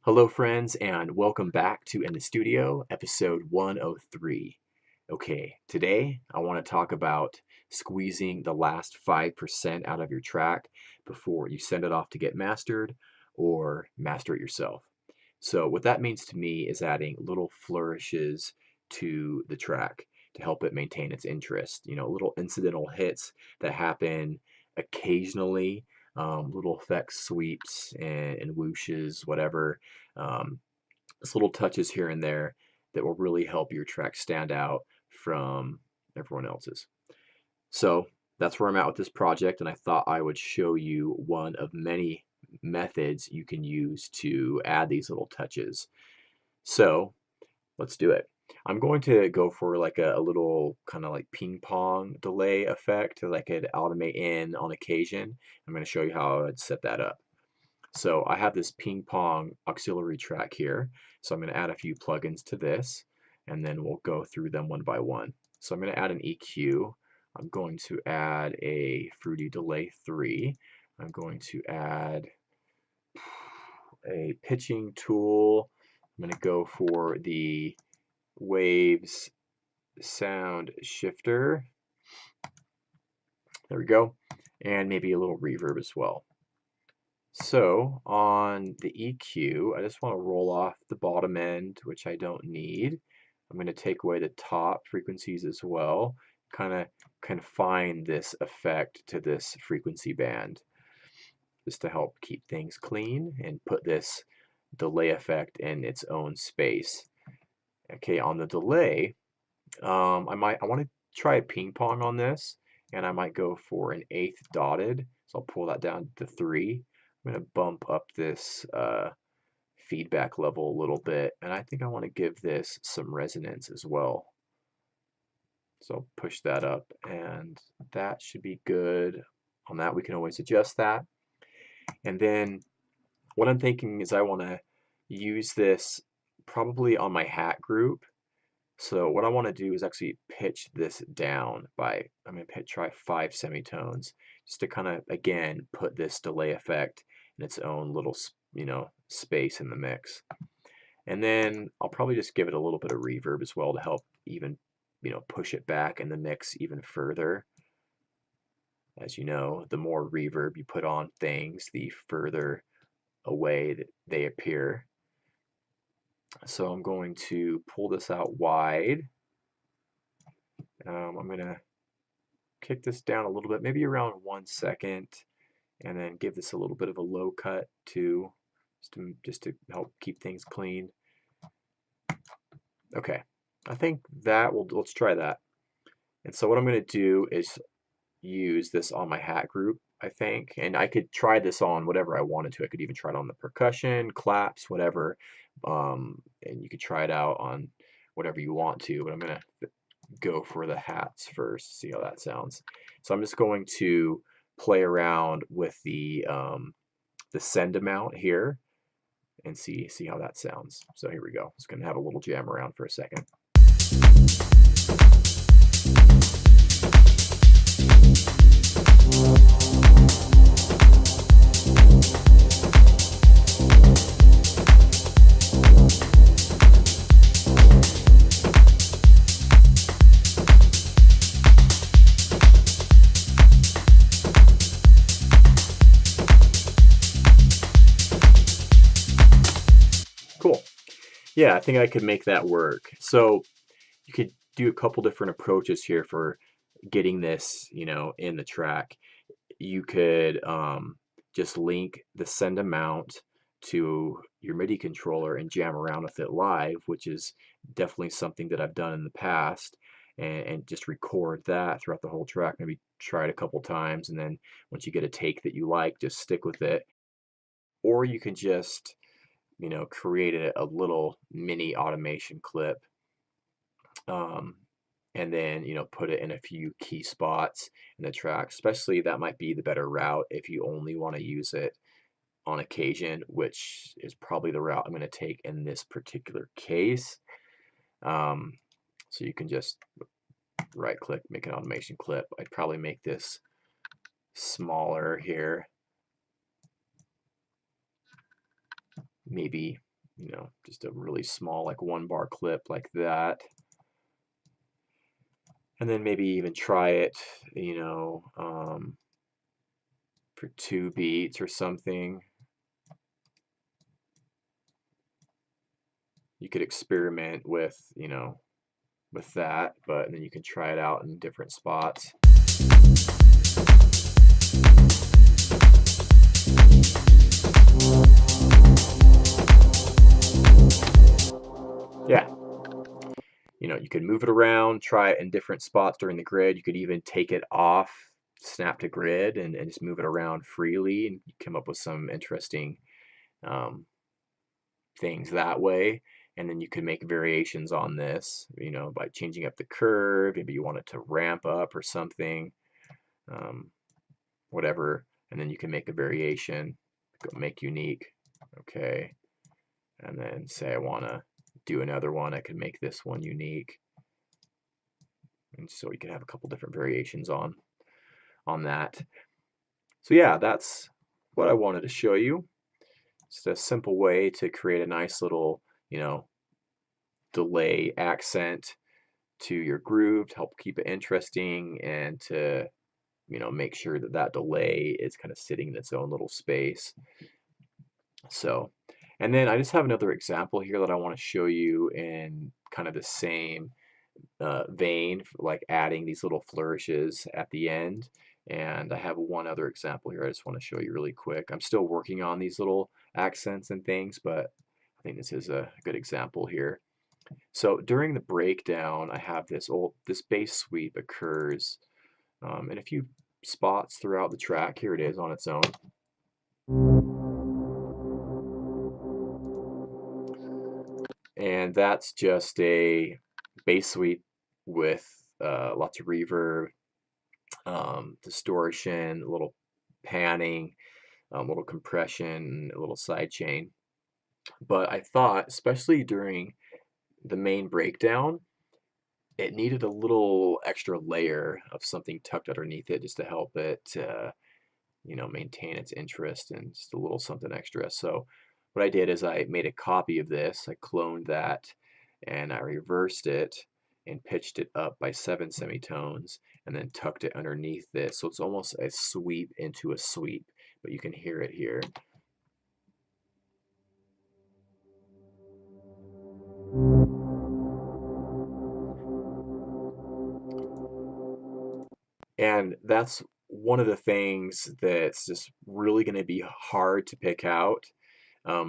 Hello, friends, and welcome back to In the Studio, episode 103. Okay, today I want to talk about squeezing the last 5% out of your track before you send it off to get mastered or master it yourself. So, what that means to me is adding little flourishes to the track to help it maintain its interest. Little incidental hits that happen occasionally, little effects, sweeps, and whooshes, whatever. Um, just little touches here and there that will really help your track stand out from everyone else's. So that's where I'm at with this project, and I thought I would show you one of many methods you can use to add these little touches. So let's do it. I'm going to go for like a little kind of like ping pong delay effect that I could automate in on occasion. I'm going to show you how I would set that up. So I have this ping pong auxiliary track here. So I'm going to add a few plugins to this, and then we'll go through them one by one. So I'm going to add an EQ. I'm going to add a Fruity Delay 3. I'm going to add a pitching tool. I'm going to go for the Waves sound shifter. There we go. And maybe a little reverb as well. So on the EQ, I just want to roll off the bottom end, which I don't need. I'm going to take away the top frequencies as well, kind of confine this effect to this frequency band, just to help keep things clean and put this delay effect in its own space. Okay, on the delay, I want to try a ping pong on this, and I might go for an eighth dotted. So I'll pull that down to 3. I'm going to bump up this feedback level a little bit, and I think I want to give this some resonance as well. So I'll push that up, and that should be good. On that, we can always adjust that. And then what I'm thinking is I want to use this probably on my hat group. So what I want to do is actually pitch this down by, I'm going to try 5 semitones, just to kind of, again, put this delay effect in its own little, space in the mix. And then I'll probably just give it a little bit of reverb as well to help even, push it back in the mix even further. As you know, the more reverb you put on things, the further away that they appear. So I'm going to pull this out wide. I'm going to kick this down a little bit, maybe around 1 second, and then give this a little bit of a low cut too, just to help keep things clean. Okay, I think that will, let's try that. And so what I'm going to do is use this on my hat group, I think, and I could try this on whatever I wanted to. I could even try it on the percussion, claps, whatever, and you could try it out on whatever you want to, but I'm going to go for the hats first, see how that sounds. So I'm just going to play around with the send amount here and see how that sounds. So here we go. Just going to have a little jam around for a second. Cool. Yeah, I think I could make that work. So you could do a couple different approaches here for getting this, in the track. You could just link the send amount to your MIDI controller and jam around with it live, which is definitely something that I've done in the past, and just record that throughout the whole track. Maybe try it a couple times, and then once you get a take that you like, just stick with it. Or you can just create a little mini automation clip, and then put it in a few key spots in the track. Especially that might be the better route if you only want to use it on occasion, which is probably the route I'm going to take in this particular case. So you can just right click, make an automation clip. I'd probably make this smaller here, maybe you know, just a really small, like 1 bar clip like that. And then maybe even try it, you know, for 2 beats or something. You could experiment with, you know, with that, but then you can try it out in different spots. Yeah, you know, you could move it around, try it in different spots during the grid. You could even take it off, snap to grid, and just move it around freely, and you come up with some interesting um, things that way. And then you can make variations on this, you know, by changing up the curve. Maybe you want it to ramp up or something, um, whatever. And then you can make a variation, make unique. Okay. And then say I want to do another one. I can make this one unique. And so you can have a couple different variations on that. So yeah, that's what I wanted to show you. It's a simple way to create a nice little, you know, delay accent to your groove to help keep it interesting and to, you know, make sure that that delay is kind of sitting in its own little space. So, and then I just have another example here that I want to show you in kind of the same vein, like adding these little flourishes at the end. And I have one other example here I just want to show you really quick. I'm still working on these little accents and things, but I think this is a good example here. So during the breakdown, I have this bass sweep occurs in a few spots throughout the track. Here it is on its own. And that's just a bass sweep with lots of reverb, distortion, a little panning, a little compression, a little sidechain. But I thought, especially during the main breakdown, it needed a little extra layer of something tucked underneath it just to help it, you know, maintain its interest and just a little something extra. So what I did is I made a copy of this. I cloned that and I reversed it and pitched it up by 7 semitones and then tucked it underneath this. So it's almost a sweep into a sweep, but you can hear it here. And that's one of the things that's just really going to be hard to pick out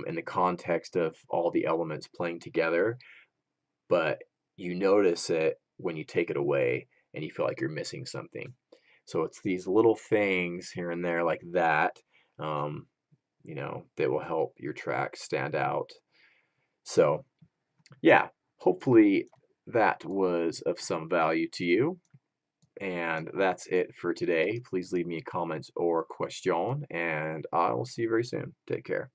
in the context of all the elements playing together. But you notice it when you take it away and you feel like you're missing something. So it's these little things here and there like that, you know, that will help your track stand out. So yeah, hopefully that was of some value to you. And that's it for today. Please leave me a comment or question, and I will see you very soon. Take care.